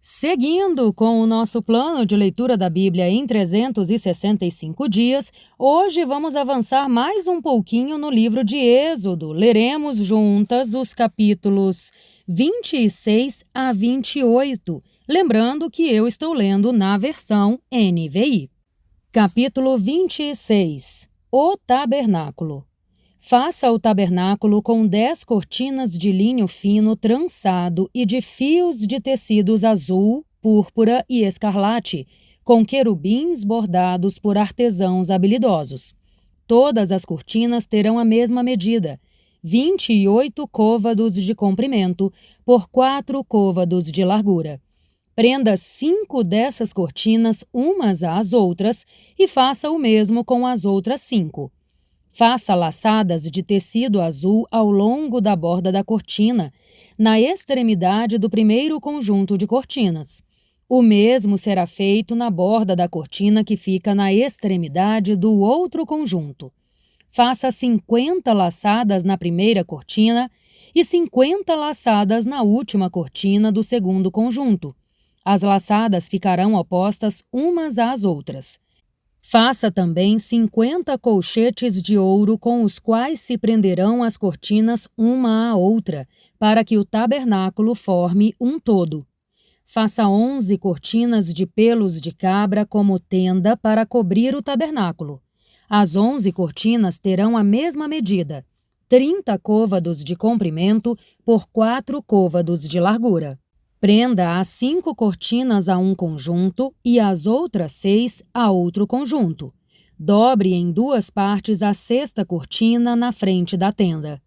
Seguindo com o nosso plano de leitura da Bíblia em 365 dias, hoje vamos avançar mais um pouquinho no livro de Êxodo. Leremos juntas os capítulos 26 a 28, lembrando que eu estou lendo na versão NVI. Capítulo 26. O Tabernáculo. Faça o tabernáculo com 10 cortinas de linho fino trançado e de fios de tecidos azul, púrpura e escarlate, com querubins bordados por artesãos habilidosos. Todas as cortinas terão a mesma medida, 28 côvados de comprimento por 4 côvados de largura. Prenda 5 dessas cortinas umas às outras e faça o mesmo com as outras 5. Faça laçadas de tecido azul ao longo da borda da cortina, na extremidade do primeiro conjunto de cortinas. O mesmo será feito na borda da cortina que fica na extremidade do outro conjunto. Faça 50 laçadas na primeira cortina e 50 laçadas na última cortina do segundo conjunto. As laçadas ficarão opostas umas às outras. Faça também 50 colchetes de ouro com os quais se prenderão as cortinas uma à outra, para que o tabernáculo forme um todo. Faça 11 cortinas de pelos de cabra como tenda para cobrir o tabernáculo. As 11 cortinas terão a mesma medida, 30 côvados de comprimento por 4 côvados de largura. Prenda as 5 cortinas a um conjunto e as outras 6 a outro conjunto. Dobre em 2 partes a 6ª cortina na frente da tenda.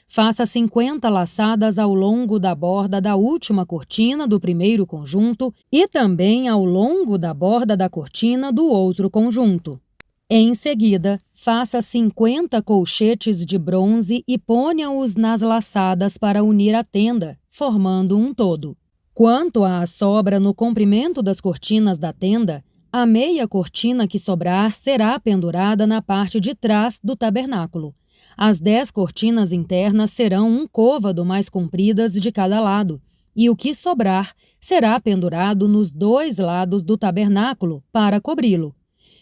Faça 50 laçadas ao longo da borda da última cortina do primeiro conjunto e também ao longo da borda da cortina do outro conjunto. Em seguida, faça 50 colchetes de bronze e ponha-os nas laçadas para unir a tenda, formando um todo. Quanto à sobra no comprimento das cortinas da tenda, a meia cortina que sobrar será pendurada na parte de trás do tabernáculo. As 10 cortinas internas serão um côvado mais compridas de cada lado, e o que sobrar será pendurado nos 2 lados do tabernáculo para cobri-lo.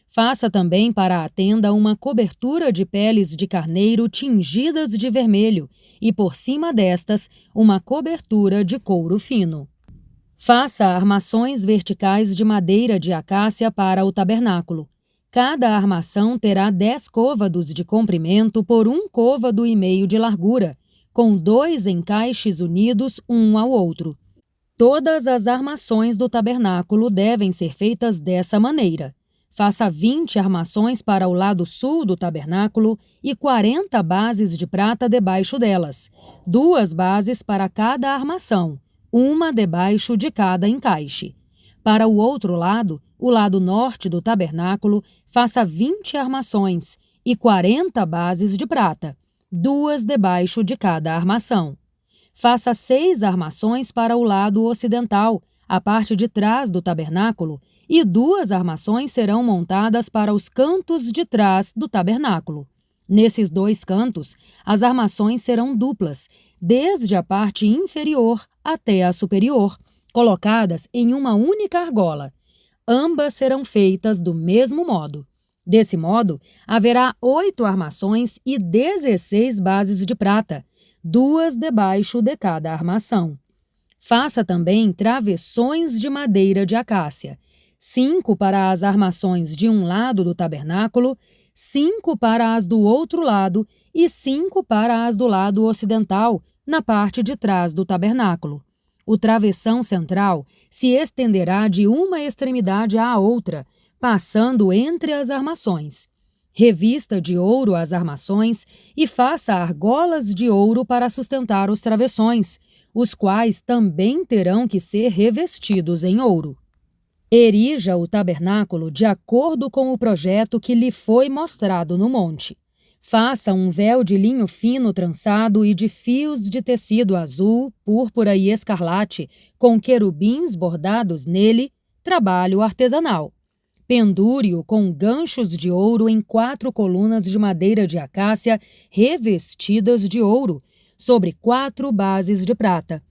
Faça também para a tenda uma cobertura de peles de carneiro tingidas de vermelho e, por cima destas, uma cobertura de couro fino. Faça armações verticais de madeira de acácia para o tabernáculo. Cada armação terá 10 côvados de comprimento por 1 côvado e meio de largura, com 2 encaixes unidos um ao outro. Todas as armações do tabernáculo devem ser feitas dessa maneira. Faça 20 armações para o lado sul do tabernáculo e 40 bases de prata debaixo delas, 2 bases para cada armação, uma debaixo de cada encaixe. Para o outro lado, o lado norte do tabernáculo, faça 20 armações e 40 bases de prata, 2 debaixo de cada armação. Faça 6 armações para o lado ocidental, a parte de trás do tabernáculo, e 2 armações serão montadas para os cantos de trás do tabernáculo. Nesses 2 cantos, as armações serão duplas, desde a parte inferior até a superior, colocadas em uma única argola. Ambas serão feitas do mesmo modo. Desse modo, haverá 8 armações e 16 bases de prata, 2 debaixo de cada armação. Faça também travessões de madeira de acácia, 5 para as armações de um lado do tabernáculo, 5 para as do outro lado e 5 para as do lado ocidental, na parte de trás do tabernáculo. O travessão central se estenderá de uma extremidade à outra, passando entre as armações. Revista de ouro as armações e faça argolas de ouro para sustentar os travessões, os quais também terão que ser revestidos em ouro. Erija o tabernáculo de acordo com o projeto que lhe foi mostrado no monte. Faça um véu de linho fino trançado e de fios de tecido azul, púrpura e escarlate, com querubins bordados nele, trabalho artesanal. Pendure-o com ganchos de ouro em 4 colunas de madeira de acácia revestidas de ouro, sobre 4 bases de prata.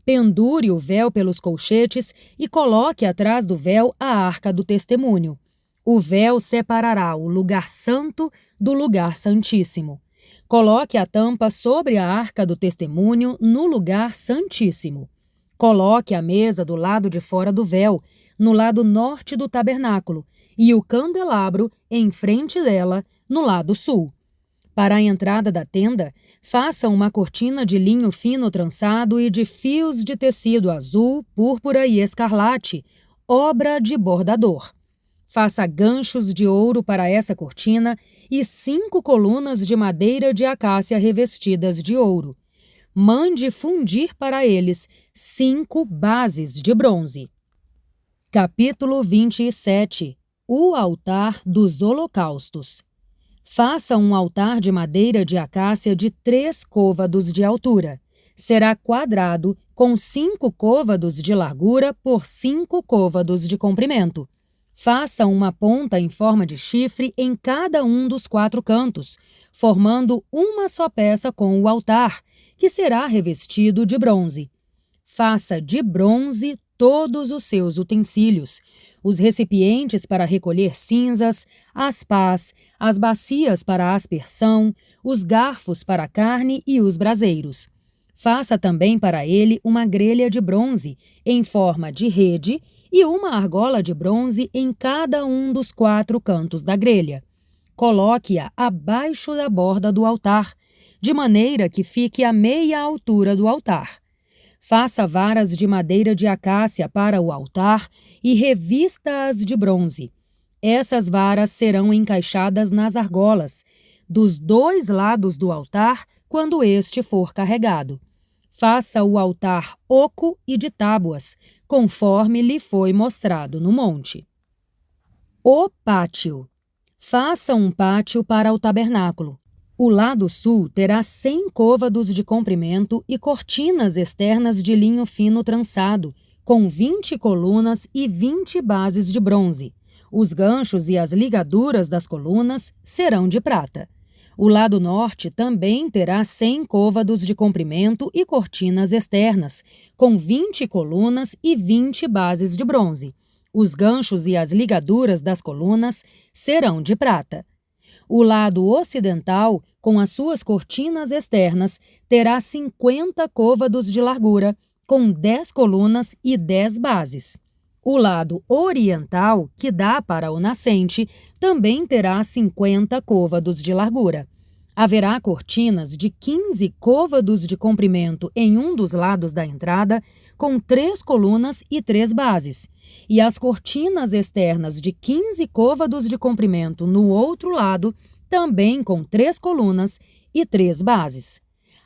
Pendure o véu pelos colchetes e coloque atrás do véu a arca do testemunho. O véu separará o lugar santo do lugar santíssimo. Coloque a tampa sobre a arca do testemunho no lugar santíssimo. Coloque a mesa do lado de fora do véu, no lado norte do tabernáculo, e o candelabro em frente dela, no lado sul. Para a entrada da tenda, faça uma cortina de linho fino trançado e de fios de tecido azul, púrpura e escarlate, obra de bordador. Faça ganchos de ouro para essa cortina e 5 colunas de madeira de acácia revestidas de ouro. Mande fundir para eles 5 bases de bronze. Capítulo 27. O altar dos holocaustos. Faça um altar de madeira de acácia de 3 côvados de altura. Será quadrado, com 5 côvados de largura por 5 côvados de comprimento. Faça uma ponta em forma de chifre em cada um dos 4 cantos, formando uma só peça com o altar, que será revestido de bronze. Faça de bronze todos os seus utensílios, os recipientes para recolher cinzas, as pás, as bacias para a aspersão, os garfos para a carne e os braseiros. Faça também para ele uma grelha de bronze, em forma de rede, e uma argola de bronze em cada um dos 4 cantos da grelha. Coloque-a abaixo da borda do altar, de maneira que fique à meia altura do altar. Faça varas de madeira de acácia para o altar e revista-as de bronze. Essas varas serão encaixadas nas argolas, dos 2 lados do altar, quando este for carregado. Faça o altar oco e de tábuas, conforme lhe foi mostrado no monte. O pátio. Faça um pátio para o tabernáculo. O lado sul terá 100 côvados de comprimento e cortinas externas de linho fino trançado, com 20 colunas e 20 bases de bronze. Os ganchos e as ligaduras das colunas serão de prata. O lado norte também terá 100 côvados de comprimento e cortinas externas, com 20 colunas e 20 bases de bronze. Os ganchos e as ligaduras das colunas serão de prata. O lado ocidental, com as suas cortinas externas, terá 50 côvados de largura, com 10 colunas e 10 bases. O lado oriental, que dá para o nascente, também terá 50 côvados de largura. Haverá cortinas de 15 côvados de comprimento em um dos lados da entrada, com 3 colunas e 3 bases, e as cortinas externas de 15 côvados de comprimento no outro lado, também com 3 colunas e 3 bases.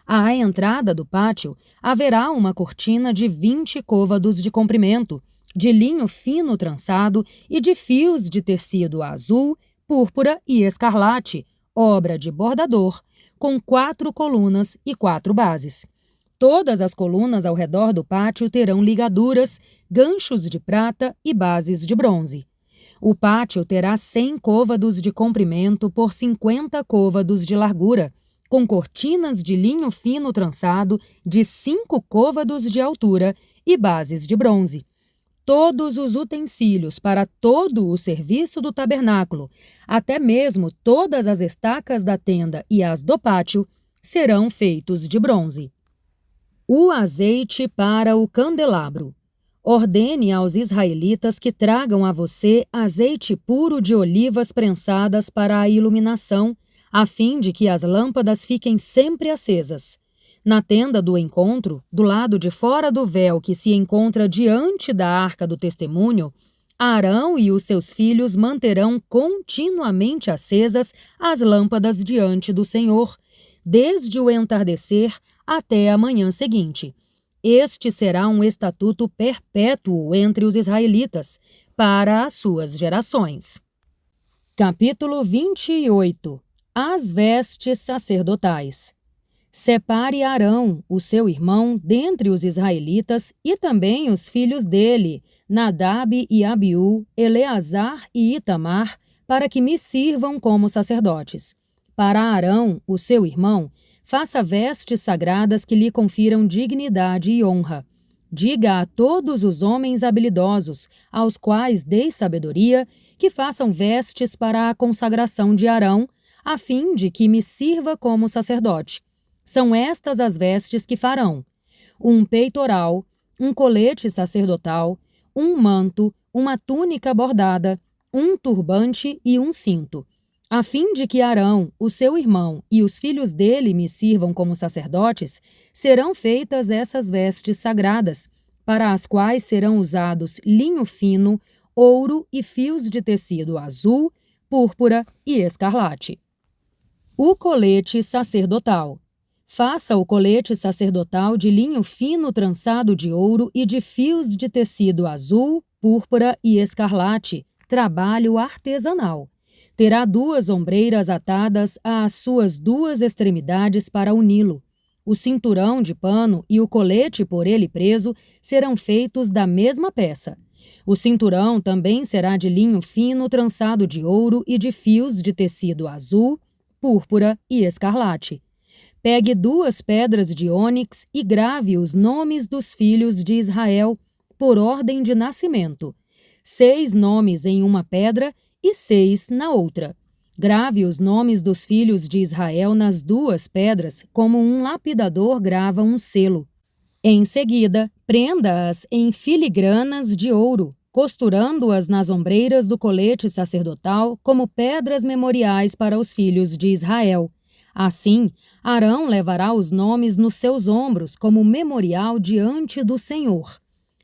À entrada do pátio, haverá uma cortina de 20 côvados de comprimento, de linho fino trançado e de fios de tecido azul, púrpura e escarlate, obra de bordador, com 4 colunas e 4 bases. Todas as colunas ao redor do pátio terão ligaduras, ganchos de prata e bases de bronze. O pátio terá 100 côvados de comprimento por 50 côvados de largura, com cortinas de linho fino trançado de 5 côvados de altura e bases de bronze. Todos os utensílios para todo o serviço do tabernáculo, até mesmo todas as estacas da tenda e as do pátio, serão feitos de bronze. O azeite para o candelabro. Ordene aos israelitas que tragam a você azeite puro de olivas prensadas para a iluminação, a fim de que as lâmpadas fiquem sempre acesas. Na tenda do encontro, do lado de fora do véu que se encontra diante da arca do testemunho, Arão e os seus filhos manterão continuamente acesas as lâmpadas diante do Senhor, desde o entardecer até a manhã seguinte. Este será um estatuto perpétuo entre os israelitas, para as suas gerações. Capítulo 28. As vestes sacerdotais. Separe Arão, o seu irmão, dentre os israelitas, e também os filhos dele, Nadab e Abiú, Eleazar e Itamar, para que me sirvam como sacerdotes. Para Arão, o seu irmão, faça vestes sagradas que lhe confiram dignidade e honra. Diga a todos os homens habilidosos, aos quais dei sabedoria, que façam vestes para a consagração de Arão, a fim de que me sirva como sacerdote. São estas as vestes que farão: um peitoral, um colete sacerdotal, um manto, uma túnica bordada, um turbante e um cinto, a fim de que Arão, o seu irmão e os filhos dele me sirvam como sacerdotes. Serão feitas essas vestes sagradas, para as quais serão usados linho fino, ouro e fios de tecido azul, púrpura e escarlate. O colete sacerdotal. Faça o colete sacerdotal de linho fino trançado de ouro e de fios de tecido azul, púrpura e escarlate, trabalho artesanal. Terá 2 ombreiras atadas às suas 2 extremidades para uni-lo. O cinturão de pano e o colete por ele preso serão feitos da mesma peça. O cinturão também será de linho fino trançado de ouro e de fios de tecido azul, púrpura e escarlate. Pegue 2 pedras de ônix e grave os nomes dos filhos de Israel, por ordem de nascimento. 6 nomes em uma pedra e 6 na outra. Grave os nomes dos filhos de Israel nas 2 pedras, como um lapidador grava um selo. Em seguida, prenda-as em filigranas de ouro, costurando-as nas ombreiras do colete sacerdotal como pedras memoriais para os filhos de Israel. Assim, Arão levará os nomes nos seus ombros como memorial diante do Senhor.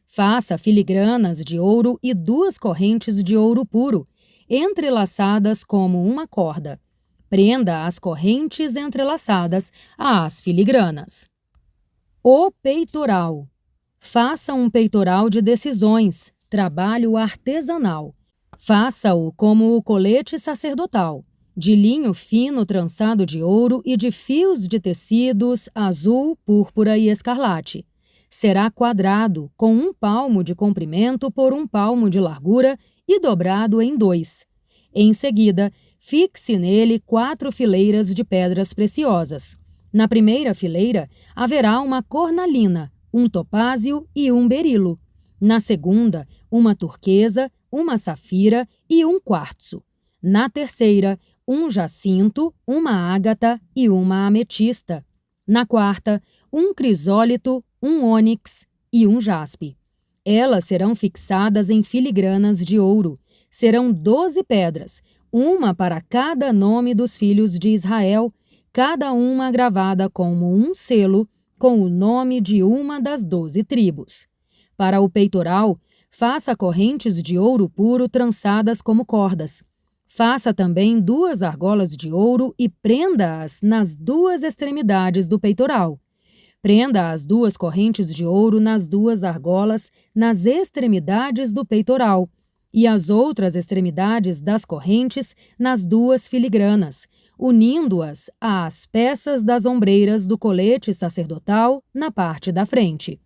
Faça filigranas de ouro e 2 correntes de ouro puro, entrelaçadas como uma corda. Prenda as correntes entrelaçadas às filigranas. O peitoral. Faça um peitoral de decisões, trabalho artesanal. Faça-o como o colete sacerdotal, de linho fino trançado de ouro e de fios de tecidos azul, púrpura e escarlate. Será quadrado, com 1 palmo de comprimento por 1 palmo de largura e dobrado em 2. Em seguida, fixe nele 4 fileiras de pedras preciosas. Na primeira fileira, haverá uma cornalina, um topázio e um berilo. Na segunda, uma turquesa, uma safira e um quartzo. Na terceira, um jacinto, uma ágata e uma ametista. Na quarta, um crisólito, um ônix e um jaspe. Elas serão fixadas em filigranas de ouro. Serão 12 pedras, uma para cada nome dos filhos de Israel, cada uma gravada como um selo com o nome de uma das 12 tribos. Para o peitoral, faça correntes de ouro puro trançadas como cordas. Faça também 2 argolas de ouro e prenda-as nas 2 extremidades do peitoral. Prenda as 2 correntes de ouro nas 2 argolas, nas extremidades do peitoral, e as outras extremidades das correntes nas 2 filigranas, unindo-as às peças das ombreiras do colete sacerdotal na parte da frente.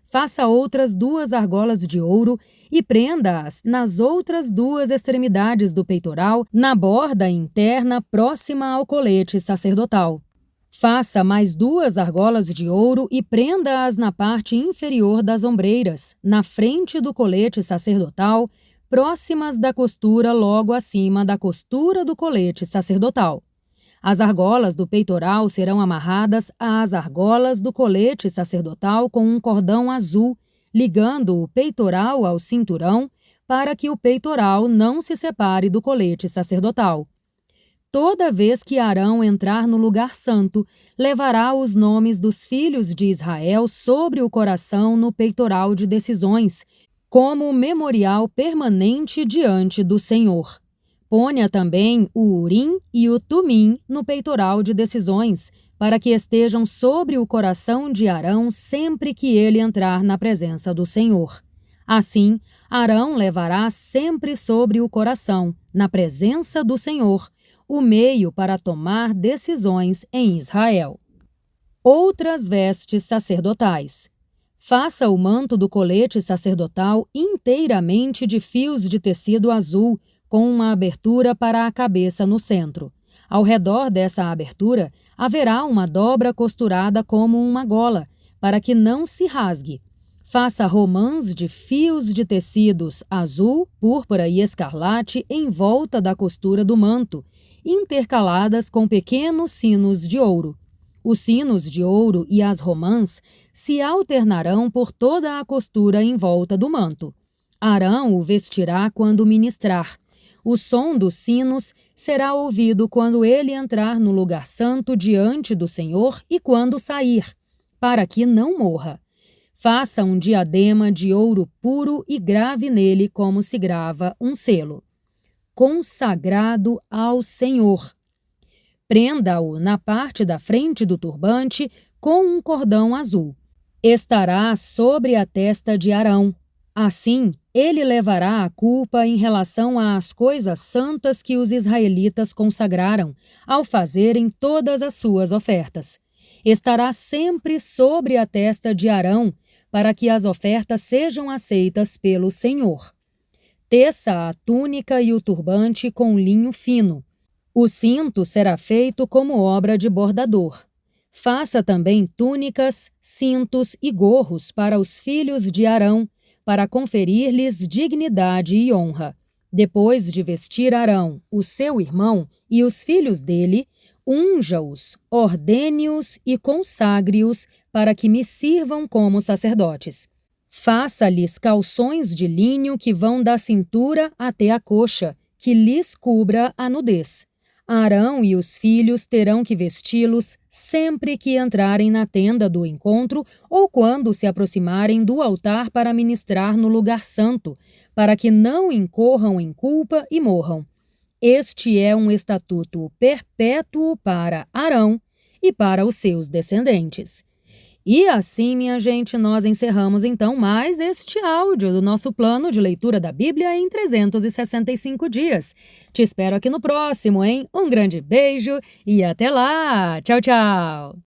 Faça outras 2 argolas de ouro e prenda-as nas outras 2 extremidades do peitoral, na borda interna próxima ao colete sacerdotal. Faça mais 2 argolas de ouro e prenda-as na parte inferior das ombreiras, na frente do colete sacerdotal, próximas da costura logo acima da costura do colete sacerdotal. As argolas do peitoral serão amarradas às argolas do colete sacerdotal com um cordão azul, ligando o peitoral ao cinturão para que o peitoral não se separe do colete sacerdotal. Toda vez que Arão entrar no lugar santo, levará os nomes dos filhos de Israel sobre o coração no peitoral de decisões, como memorial permanente diante do Senhor. Ponha também o Urim e o Tumim no peitoral de decisões, para que estejam sobre o coração de Arão sempre que ele entrar na presença do Senhor. Assim, Arão levará sempre sobre o coração, na presença do Senhor, o meio para tomar decisões em Israel. Outras vestes sacerdotais. Faça o manto do colete sacerdotal inteiramente de fios de tecido azul, com uma abertura para a cabeça no centro. Ao redor dessa abertura, haverá uma dobra costurada como uma gola, para que não se rasgue. Faça romãs de fios de tecidos azul, púrpura e escarlate em volta da costura do manto, intercaladas com pequenos sinos de ouro. Os sinos de ouro e as romãs se alternarão por toda a costura em volta do manto. Arão o vestirá quando ministrar. O som dos sinos será ouvido quando ele entrar no lugar santo diante do Senhor e quando sair, para que não morra. Faça um diadema de ouro puro e grave nele como se grava um selo. Consagrado ao Senhor. Prenda-o na parte da frente do turbante com um cordão azul. Estará sobre a testa de Arão. Assim, ele levará a culpa em relação às coisas santas que os israelitas consagraram, ao fazerem todas as suas ofertas. Estará sempre sobre a testa de Arão, para que as ofertas sejam aceitas pelo Senhor. Teça a túnica e o turbante com linho fino. O cinto será feito como obra de bordador. Faça também túnicas, cintos e gorros para os filhos de Arão, para conferir-lhes dignidade e honra. Depois de vestir Arão, o seu irmão, e os filhos dele, unja-os, ordene-os e consagre-os para que me sirvam como sacerdotes. Faça-lhes calções de linho que vão da cintura até a coxa, que lhes cubra a nudez. Arão e os filhos terão que vesti-los sempre que entrarem na tenda do encontro ou quando se aproximarem do altar para ministrar no lugar santo, para que não incorram em culpa e morram. Este é um estatuto perpétuo para Arão e para os seus descendentes. E assim, minha gente, nós encerramos então mais este áudio do nosso plano de leitura da Bíblia em 365 dias. Te espero aqui no próximo, hein? Um grande beijo e até lá! Tchau, tchau!